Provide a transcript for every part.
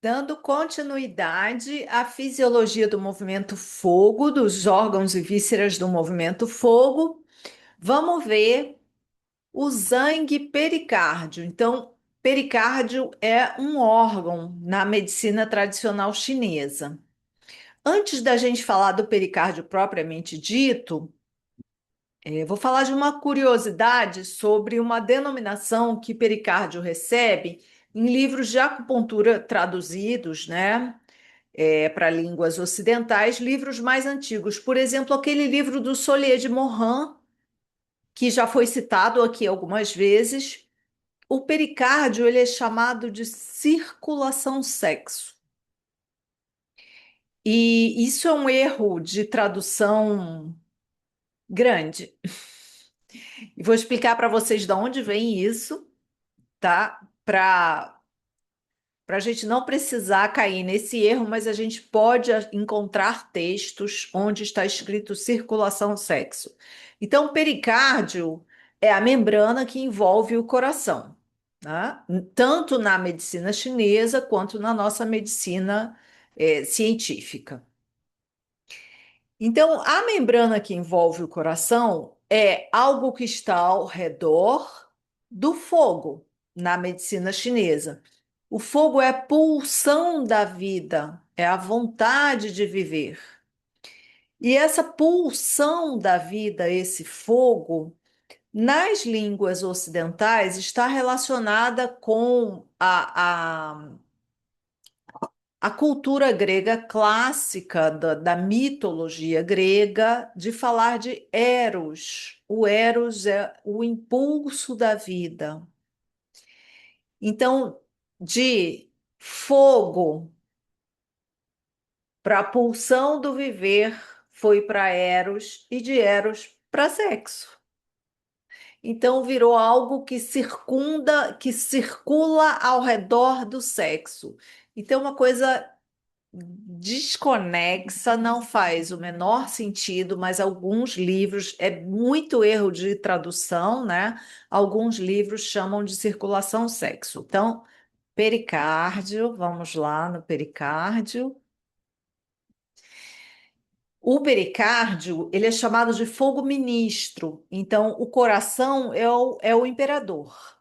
Dando continuidade à fisiologia do movimento fogo, dos órgãos e vísceras do movimento fogo, vamos ver o zangue pericárdio. Então, pericárdio é um órgão na medicina tradicional chinesa. Antes da gente falar do pericárdio propriamente dito, vou falar de uma curiosidade sobre uma denominação que pericárdio recebe em livros de acupuntura traduzidos, né? Para línguas ocidentais, livros mais antigos. Por exemplo, aquele livro do Solier de Morin, que já foi citado aqui algumas vezes. O pericárdio ele é chamado de circulação sexo. E isso é um erro de tradução grande. E vou explicar para vocês de onde vem isso, tá? Para a gente não precisar cair nesse erro, mas a gente pode encontrar textos onde está escrito circulação sexo. Então, pericárdio é a membrana que envolve o coração, né? Tanto na medicina chinesa quanto na nossa medicina científica. Então, a membrana que envolve o coração é algo que está ao redor do fogo na medicina chinesa. O fogo é a pulsão da vida, é a vontade de viver. E essa pulsão da vida, esse fogo, nas línguas ocidentais está relacionada com a cultura grega clássica, da mitologia grega, de falar de Eros. O Eros é o impulso da vida. Então, de fogo para a pulsão do viver foi para Eros e de Eros para sexo. Então virou algo que circunda, que circula ao redor do sexo. Então, uma coisa desconexa, não faz o menor sentido, mas alguns livros, é muito erro de tradução, né? Alguns livros chamam de circulação sexo. Então, pericárdio, vamos lá no pericárdio. O pericárdio, ele é chamado de fogo ministro. Então, o coração é o imperador.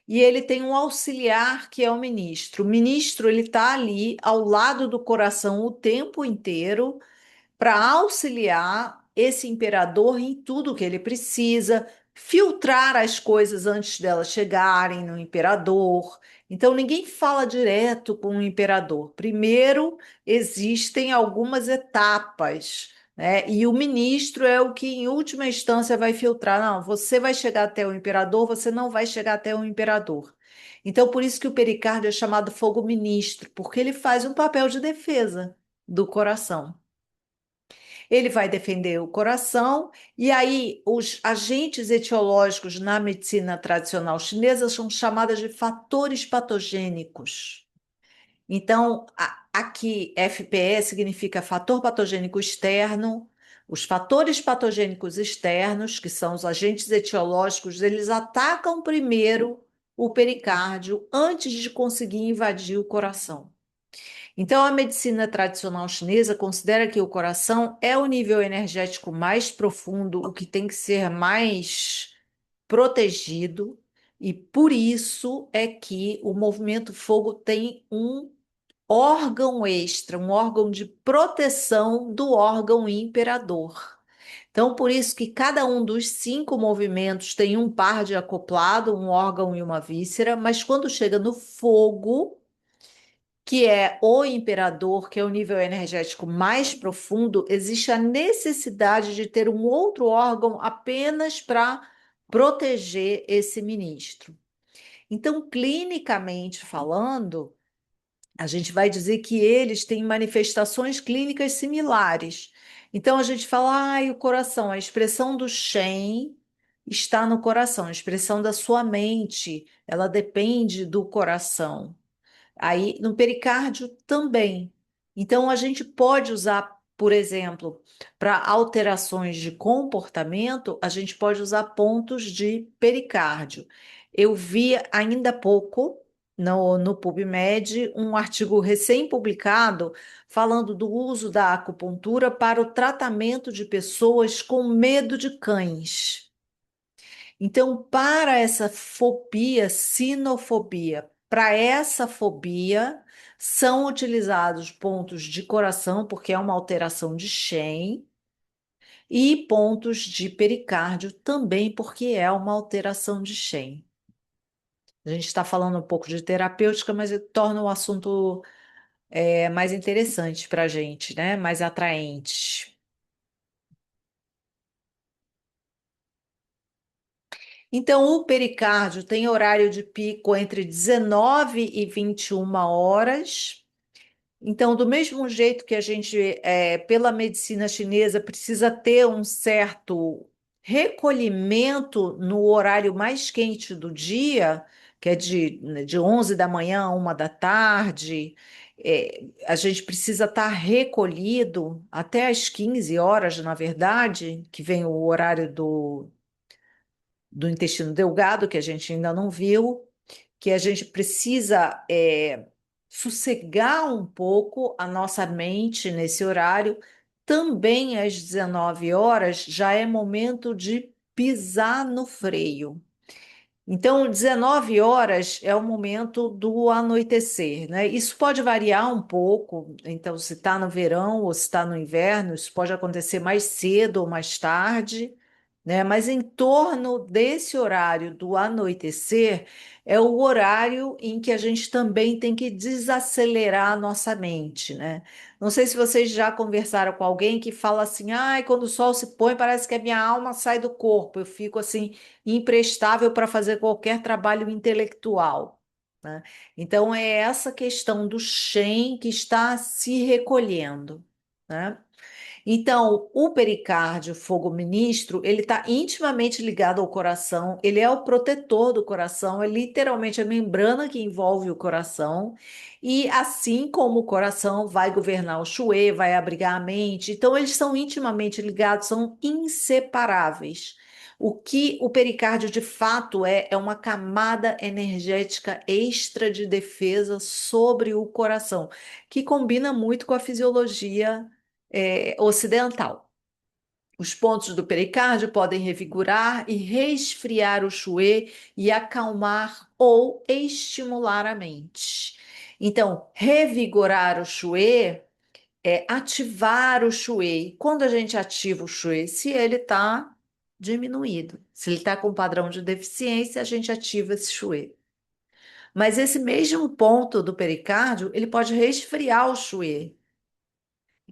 E ele tem um auxiliar que é o ministro. O ministro, ele está ali ao lado do coração o tempo inteiro, para auxiliar esse imperador em tudo que ele precisa, filtrar as coisas antes delas chegarem no imperador. Então, ninguém fala direto com o imperador. Primeiro, existem algumas etapas, né? E o ministro é o que, em última instância, vai filtrar. Não, você vai chegar até o imperador, você não vai chegar até o imperador. Então, por isso que o pericárdio é chamado fogo ministro, porque ele faz um papel de defesa do coração. Ele vai defender o coração, e aí os agentes etiológicos na medicina tradicional chinesa são chamados de fatores patogênicos. Então, aqui, FPE significa fator patogênico externo. Os fatores patogênicos externos, que são os agentes etiológicos, eles atacam primeiro o pericárdio antes de conseguir invadir o coração. Então, a medicina tradicional chinesa considera que o coração é o nível energético mais profundo, o que tem que ser mais protegido, e por isso é que o movimento fogo tem um órgão extra, um órgão de proteção do órgão imperador. Então, por isso que cada um dos 5 movimentos tem um par de acoplado, um órgão e uma víscera, mas quando chega no fogo, que é o imperador, que é o nível energético mais profundo, existe a necessidade de ter um outro órgão apenas para proteger esse ministro. Então, clinicamente falando, a gente vai dizer que eles têm manifestações clínicas similares. Então, a gente fala, o coração, a expressão do Shen está no coração, a expressão da sua mente, ela depende do coração. Aí, no pericárdio também. Então, a gente pode usar, por exemplo, para alterações de comportamento, a gente pode usar pontos de pericárdio. Eu vi ainda há pouco no PubMed um artigo recém-publicado falando do uso da acupuntura para o tratamento de pessoas com medo de cães. Então, para essa fobia, sinofobia, para essa fobia, são utilizados pontos de coração, porque é uma alteração de Shen, e pontos de pericárdio também, porque é uma alteração de Shen. A gente está falando um pouco de terapêutica, mas torna o assunto mais interessante para a gente, né? Mais atraente. Então, o pericárdio tem horário de pico entre 19 e 21 horas. Então, do mesmo jeito que a gente, pela medicina chinesa, precisa ter um certo recolhimento no horário mais quente do dia, que é de 11 da manhã a 1 da tarde, a gente precisa estar recolhido até às 15 horas, na verdade, que vem o horário do intestino delgado, que a gente ainda não viu, que a gente precisa sossegar um pouco a nossa mente nesse horário. Também às 19 horas já é momento de pisar no freio. Então, 19 horas é o momento do anoitecer, né? Isso pode variar um pouco, então, se está no verão ou se está no inverno, isso pode acontecer mais cedo ou mais tarde, né? Mas em torno desse horário do anoitecer é o horário em que a gente também tem que desacelerar a nossa mente, né? Não sei se vocês já conversaram com alguém que fala assim: ai, quando o sol se põe, parece que a minha alma sai do corpo, eu fico assim imprestável para fazer qualquer trabalho intelectual, né? Então, é essa questão do Shen que está se recolhendo, né? Então, o pericárdio, fogo ministro, ele está intimamente ligado ao coração, ele é o protetor do coração, é literalmente a membrana que envolve o coração, e assim como o coração vai governar o Xue, vai abrigar a mente, então eles são intimamente ligados, são inseparáveis. O que o pericárdio de fato é uma camada energética extra de defesa sobre o coração, que combina muito com a fisiologia ocidental. Os pontos do pericárdio podem revigorar e resfriar o chuê e acalmar ou estimular a mente. Então, revigorar o chuê é ativar o chuê. E quando a gente ativa o chuê, se ele está diminuído, se ele está com padrão de deficiência, a gente ativa esse chuê. Mas esse mesmo ponto do pericárdio, ele pode resfriar o chuê.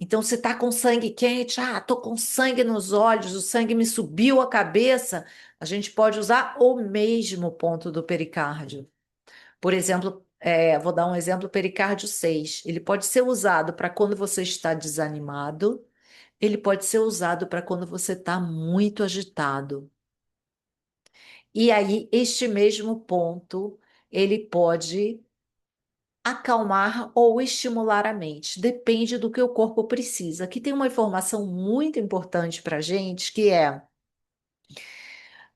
Então, se está com sangue quente, estou com sangue nos olhos, o sangue me subiu a cabeça, a gente pode usar o mesmo ponto do pericárdio. Por exemplo, vou dar um exemplo, pericárdio 6. Ele pode ser usado para quando você está desanimado, ele pode ser usado para quando você está muito agitado. E aí, este mesmo ponto, ele pode acalmar ou estimular a mente. Depende do que o corpo precisa. Aqui tem uma informação muito importante para a gente, que é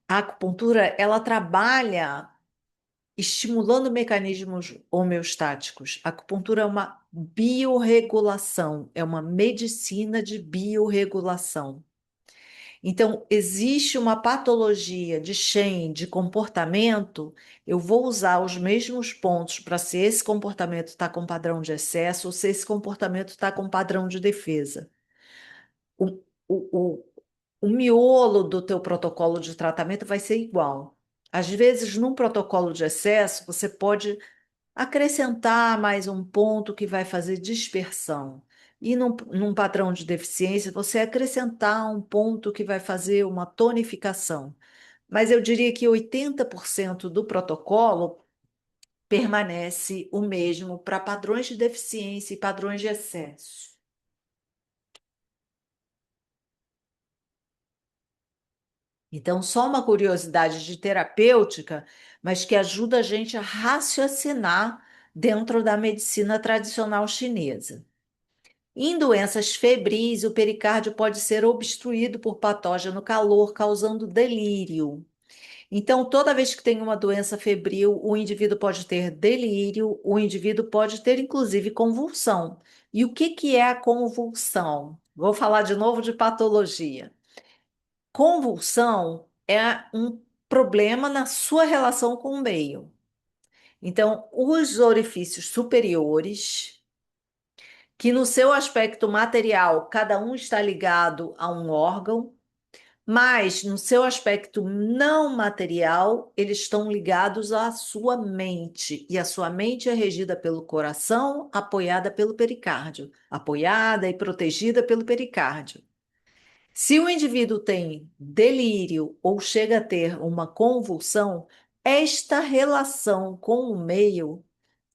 a acupuntura, ela trabalha estimulando mecanismos homeostáticos. A acupuntura é uma biorregulação, é uma medicina de biorregulação. Então, existe uma patologia de Shen, de comportamento, eu vou usar os mesmos pontos para se esse comportamento está com padrão de excesso ou se esse comportamento está com padrão de defesa. O, o, o, o miolo do teu protocolo de tratamento vai ser igual. Às vezes, num protocolo de excesso, você pode acrescentar mais um ponto que vai fazer dispersão. E num padrão de deficiência, você acrescentar um ponto que vai fazer uma tonificação. Mas eu diria que 80% do protocolo permanece o mesmo para padrões de deficiência e padrões de excesso. Então, só uma curiosidade de terapêutica, mas que ajuda a gente a raciocinar dentro da medicina tradicional chinesa. Em doenças febris, o pericárdio pode ser obstruído por patógeno calor, causando delírio. Então, toda vez que tem uma doença febril, o indivíduo pode ter delírio, o indivíduo pode ter, inclusive, convulsão. E o que que é a convulsão? Vou falar de novo de patologia. Convulsão é um problema na sua relação com o meio. Então, os orifícios superiores, que no seu aspecto material, cada um está ligado a um órgão, mas no seu aspecto não material, eles estão ligados à sua mente. E a sua mente é regida pelo coração, apoiada pelo pericárdio, apoiada e protegida pelo pericárdio. Se o indivíduo tem delírio ou chega a ter uma convulsão, esta relação com o meio,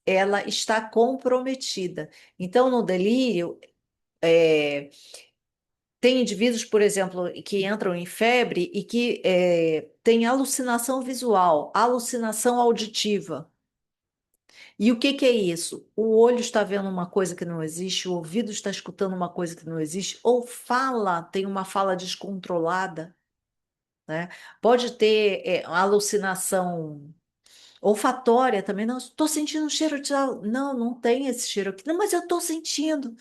ela está comprometida. Então, no delírio, tem indivíduos, por exemplo, que entram em febre e que têm alucinação visual, alucinação auditiva. E o que que é isso? O olho está vendo uma coisa que não existe, o ouvido está escutando uma coisa que não existe, ou fala, tem uma fala descontrolada, né? Pode ter alucinação olfatória também. Não, estou sentindo um cheiro de. Não, não tem esse cheiro aqui. Não, mas eu estou sentindo.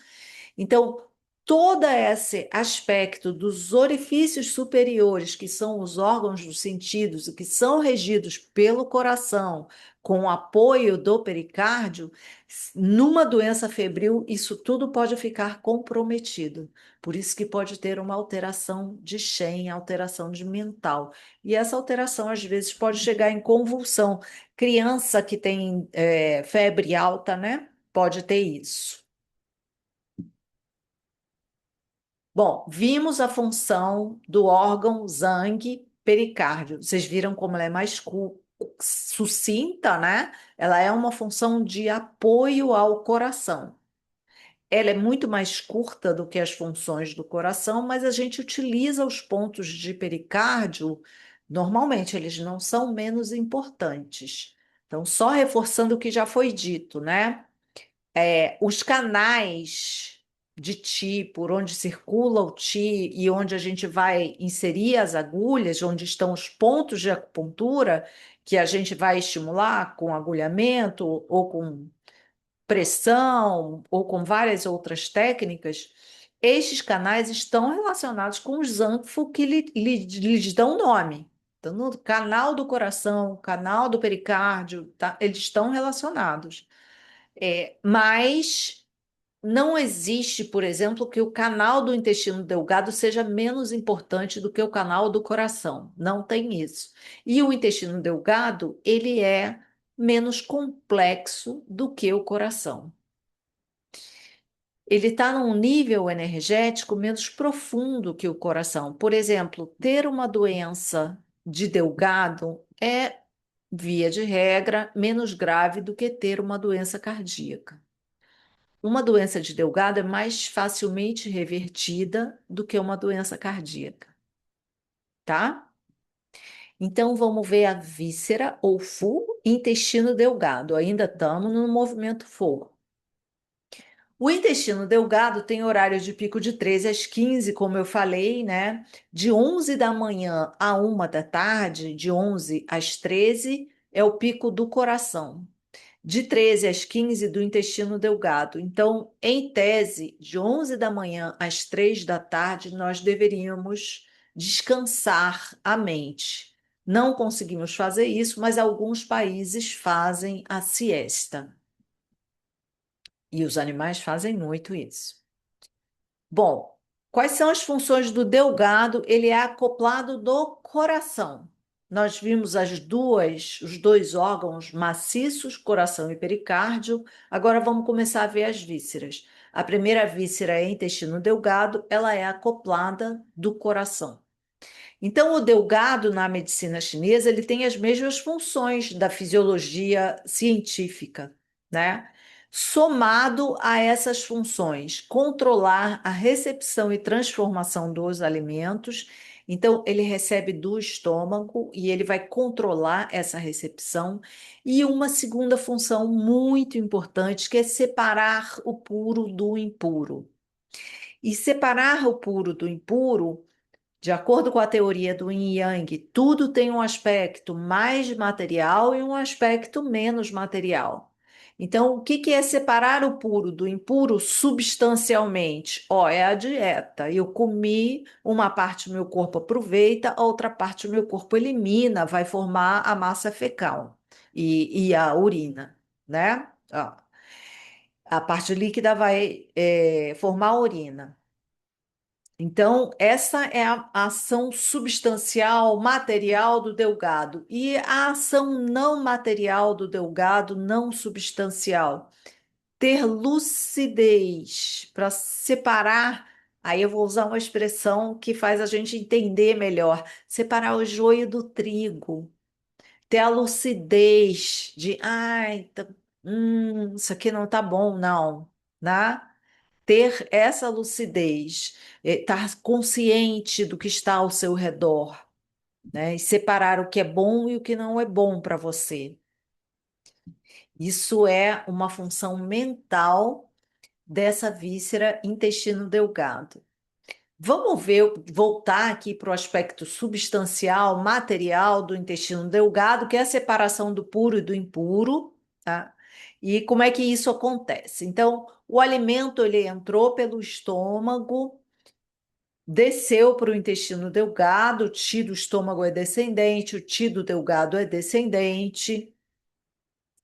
Então, todo esse aspecto dos orifícios superiores, que são os órgãos dos sentidos e que são regidos pelo coração, com o apoio do pericárdio, numa doença febril, isso tudo pode ficar comprometido. Por isso que pode ter uma alteração de Shen, alteração de mental. E essa alteração, às vezes, pode chegar em convulsão. Criança que tem febre alta, né? Pode ter isso. Bom, vimos a função do órgão Zhang pericárdio. Vocês viram como ela é mais sucinta, né? Ela é uma função de apoio ao coração. Ela é muito mais curta do que as funções do coração, mas a gente utiliza os pontos de pericárdio normalmente, eles não são menos importantes. Então, só reforçando o que já foi dito, né? Os canais de Ti, por onde circula o Ti e onde a gente vai inserir as agulhas, onde estão os pontos de acupuntura, que a gente vai estimular com agulhamento ou com pressão ou com várias outras técnicas, estes canais estão relacionados com os zanfo que lhes dão nome. Então, no canal do coração, canal do pericárdio, tá? Eles estão relacionados. Mas não existe, por exemplo, que o canal do intestino delgado seja menos importante do que o canal do coração. Não tem isso. E o intestino delgado, ele é menos complexo do que o coração. Ele está num nível energético menos profundo que o coração. Por exemplo, ter uma doença de delgado é, via de regra, menos grave do que ter uma doença cardíaca. Uma doença de Delgado é mais facilmente revertida do que uma doença cardíaca, tá? Então vamos ver a víscera ou Fu, intestino delgado. Ainda estamos no movimento fogo. O intestino delgado tem horário de pico de 13 às 15, como eu falei, né? De 11 da manhã a 1 da tarde, de 11 às 13 é o pico do coração. De 13 às 15 do intestino delgado. Então, em tese, de 11 da manhã às 3 da tarde, nós deveríamos descansar a mente. Não conseguimos fazer isso, mas alguns países fazem a siesta. E os animais fazem muito isso. Bom, quais são as funções do delgado? Ele é acoplado do coração. Nós vimos os dois órgãos maciços, coração e pericárdio. Agora vamos começar a ver as vísceras. A primeira víscera é intestino delgado, ela é acoplada do coração. Então, o delgado na medicina chinesa, ele tem as mesmas funções da fisiologia científica, né? Somado a essas funções, controlar a recepção e transformação dos alimentos. Então, ele recebe do estômago e ele vai controlar essa recepção. E uma segunda função muito importante, que é separar o puro do impuro. E separar o puro do impuro De acordo com a teoria do Yin e Yang, tudo tem um aspecto mais material e um aspecto menos material. Então, o que que é separar o puro do impuro substancialmente? Ó, é a dieta. Eu comi, uma parte do meu corpo aproveita, a outra parte do meu corpo elimina, vai formar a massa fecal e a urina, né? Ó, a parte líquida vai formar a urina. Então, essa é a ação substancial, material do Delgado. E a ação não material do Delgado, não substancial, ter lucidez para separar. Aí eu vou usar uma expressão que faz a gente entender melhor: separar o joio do trigo, ter a lucidez de, ai, isso aqui não tá bom, não, né? Ter essa lucidez, estar consciente do que está ao seu redor, né? E separar o que é bom e o que não é bom para você. Isso é uma função mental dessa víscera intestino delgado. Vamos ver, voltar aqui para o aspecto substancial, material do intestino delgado, que é a separação do puro e do impuro, tá? E como é que isso acontece? Então, o alimento ele entrou pelo estômago, desceu para o intestino delgado, o ti do estômago é descendente, o ti do delgado é descendente,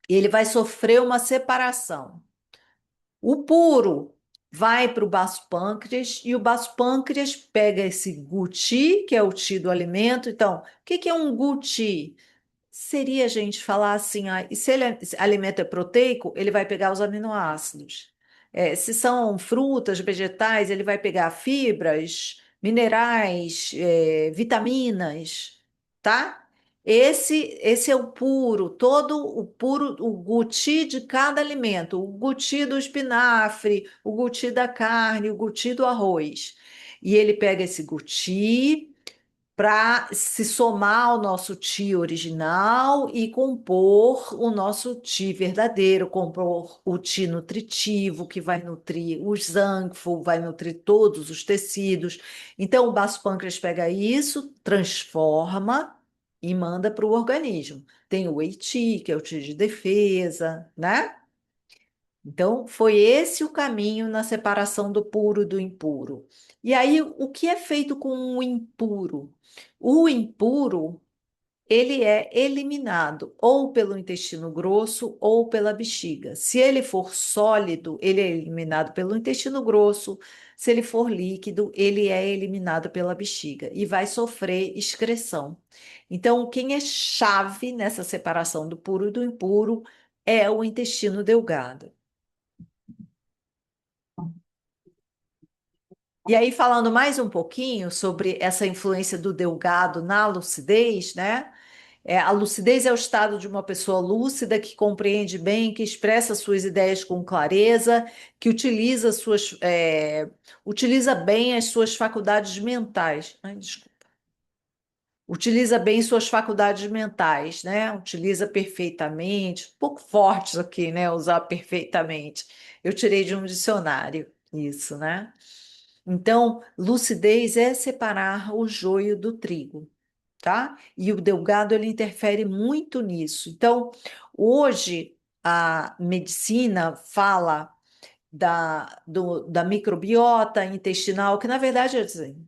e ele vai sofrer uma separação. O puro vai para o baço pâncreas e o baço pâncreas pega esse guti, que é o ti do alimento. Então, o que que é um guti? Seria a gente falar assim, ah, e se se alimento é proteico, ele vai pegar os aminoácidos. Se são frutas, vegetais, ele vai pegar fibras, minerais, vitaminas, tá? Esse é o puro, todo o puro, o guti de cada alimento, o guti do espinafre, o guti da carne, o guti do arroz. E ele pega esse guti para se somar ao nosso Ti original e compor o nosso Ti verdadeiro, compor o Ti nutritivo, que vai nutrir o esâncfo, vai nutrir todos os tecidos. Então, o baço pâncreas pega isso, transforma e manda para o organismo. Tem o Wei-Ti, que é o Ti de defesa, né? Então, foi esse o caminho na separação do puro do impuro. E aí, o que é feito com o impuro? O impuro, ele é eliminado ou pelo intestino grosso ou pela bexiga. Se ele for sólido, ele é eliminado pelo intestino grosso. Se ele for líquido, ele é eliminado pela bexiga e vai sofrer excreção. Então, quem é chave nessa separação do puro e do impuro é o intestino delgado. E aí, falando mais um pouquinho sobre essa influência do delgado na lucidez, né? A lucidez é o estado de uma pessoa lúcida que compreende bem, que expressa suas ideias com clareza, que utiliza bem as suas faculdades mentais. Ai, desculpa. Utiliza bem suas faculdades mentais, né? Utiliza perfeitamente. Um pouco forte isso aqui, né? Usar perfeitamente. Eu tirei de um dicionário isso, né? Então, lucidez é separar o joio do trigo, tá? E o delgado ele interfere muito nisso. Então, hoje a medicina fala da microbiota intestinal, que na verdade é assim,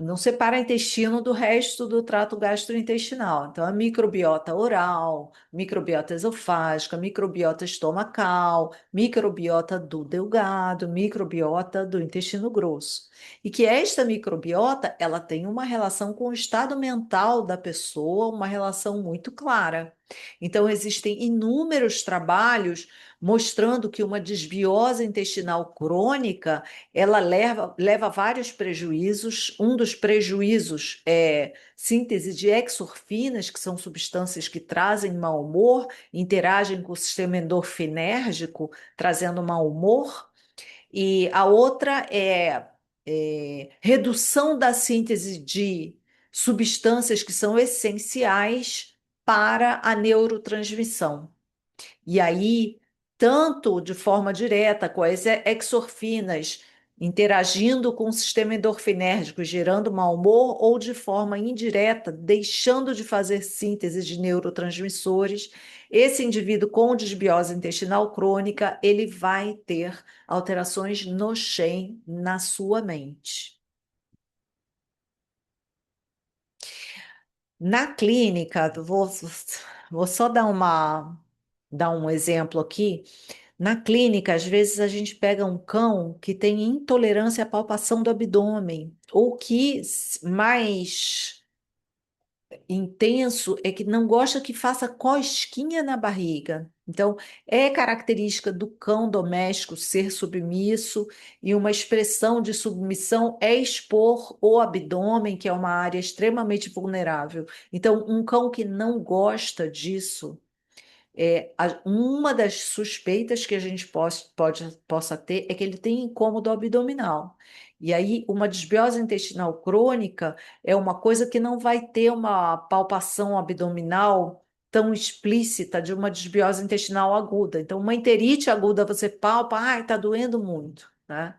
não separa intestino do resto do trato gastrointestinal. Então, a microbiota oral, microbiota esofágica, microbiota estomacal, microbiota do delgado, microbiota do intestino grosso. E que esta microbiota, ela tem uma relação com o estado mental da pessoa, uma relação muito clara. Então, existem inúmeros trabalhos mostrando que uma desbiose intestinal crônica ela leva a vários prejuízos. Um dos prejuízos é síntese de exorfinas, que são substâncias que trazem mau humor, interagem com o sistema endorfinérgico, trazendo mau humor. E a outra é redução da síntese de substâncias que são essenciais para a neurotransmissão. E aí, tanto de forma direta com as exorfinas, interagindo com o sistema endorfinérgico, gerando mau humor ou de forma indireta, deixando de fazer síntese de neurotransmissores. Esse indivíduo com desbiose intestinal crônica, ele vai ter alterações no Shen na sua mente. Na clínica, vou só dar um exemplo aqui. Na clínica, às vezes a gente pega um cão que tem intolerância à palpação do abdômen, ou que mais intenso é que não gosta que faça cosquinha na barriga. Então, é característica do cão doméstico ser submisso, e uma expressão de submissão é expor o abdômen, que é uma área extremamente vulnerável. Então, um cão que não gosta disso uma das suspeitas que a gente possa ter é que ele tem incômodo abdominal. E aí, uma desbiose intestinal crônica é uma coisa que não vai ter uma palpação abdominal tão explícita de uma desbiose intestinal aguda. Então, uma enterite aguda você palpa, ai, está doendo muito, né?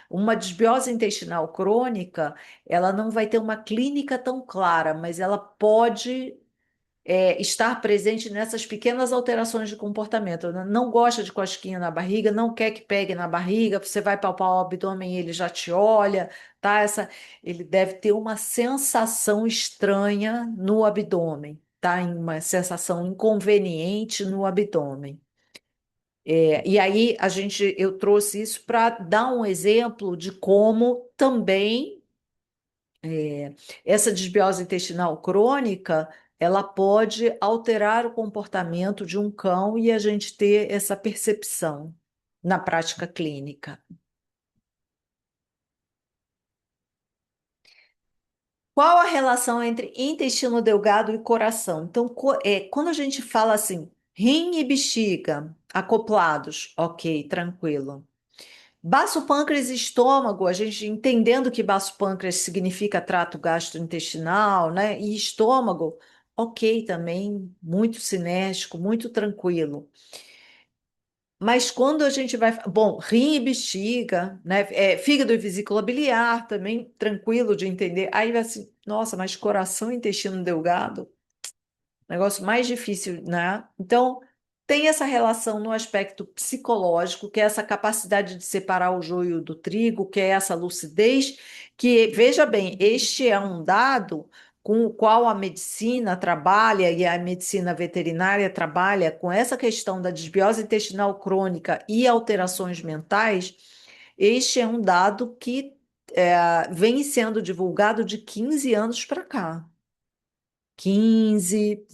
Uma desbiose intestinal crônica, ela não vai ter uma clínica tão clara, mas ela pode estar presente nessas pequenas alterações de comportamento. Não gosta de cosquinha na barriga, não quer que pegue na barriga, você vai palpar o abdômen, ele já te olha, tá? Ele deve ter uma sensação estranha no abdômen, tá? Uma sensação inconveniente no abdômen. E aí eu trouxe isso para dar um exemplo de como também essa desbiose intestinal crônica, ela pode alterar o comportamento de um cão e a gente ter essa percepção na prática clínica. Qual a relação entre intestino delgado e coração? Então, quando a gente fala assim, rim e bexiga acoplados, ok, tranquilo. Baço, pâncreas e estômago, a gente entendendo que baço, pâncreas significa trato gastrointestinal, né? E estômago, ok também, muito cinético, muito tranquilo. Mas quando a gente vai. Bom, rim e bexiga, né? Fígado e vesícula biliar também, tranquilo de entender. Aí vai assim, nossa, mas coração e intestino delgado? Negócio mais difícil, né? Então, tem essa relação no aspecto psicológico, que é essa capacidade de separar o joio do trigo, que é essa lucidez, que, veja bem, este é um dado com o qual a medicina trabalha e a medicina veterinária trabalha com essa questão da desbiose intestinal crônica e alterações mentais. Este é um dado que vem sendo divulgado de 15 anos para cá. 15,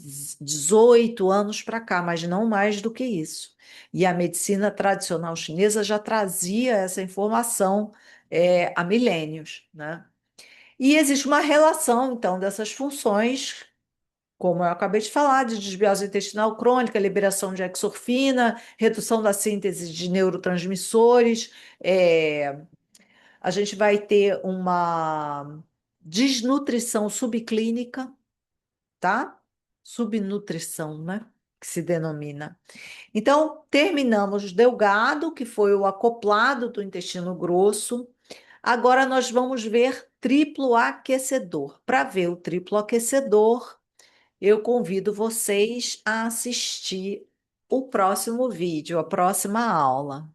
18 anos para cá, mas não mais do que isso. E a medicina tradicional chinesa já trazia essa informação há milênios, né? E existe uma relação, então, dessas funções, como eu acabei de falar, de desbiose intestinal crônica, liberação de exorfina, redução da síntese de neurotransmissores, a gente vai ter uma desnutrição subclínica, tá? Subnutrição, né? Que se denomina. Então, terminamos delgado, que foi o acoplado do intestino grosso. Agora nós vamos ver triplo aquecedor. Para ver o triplo aquecedor, eu convido vocês a assistir o próximo vídeo, a próxima aula.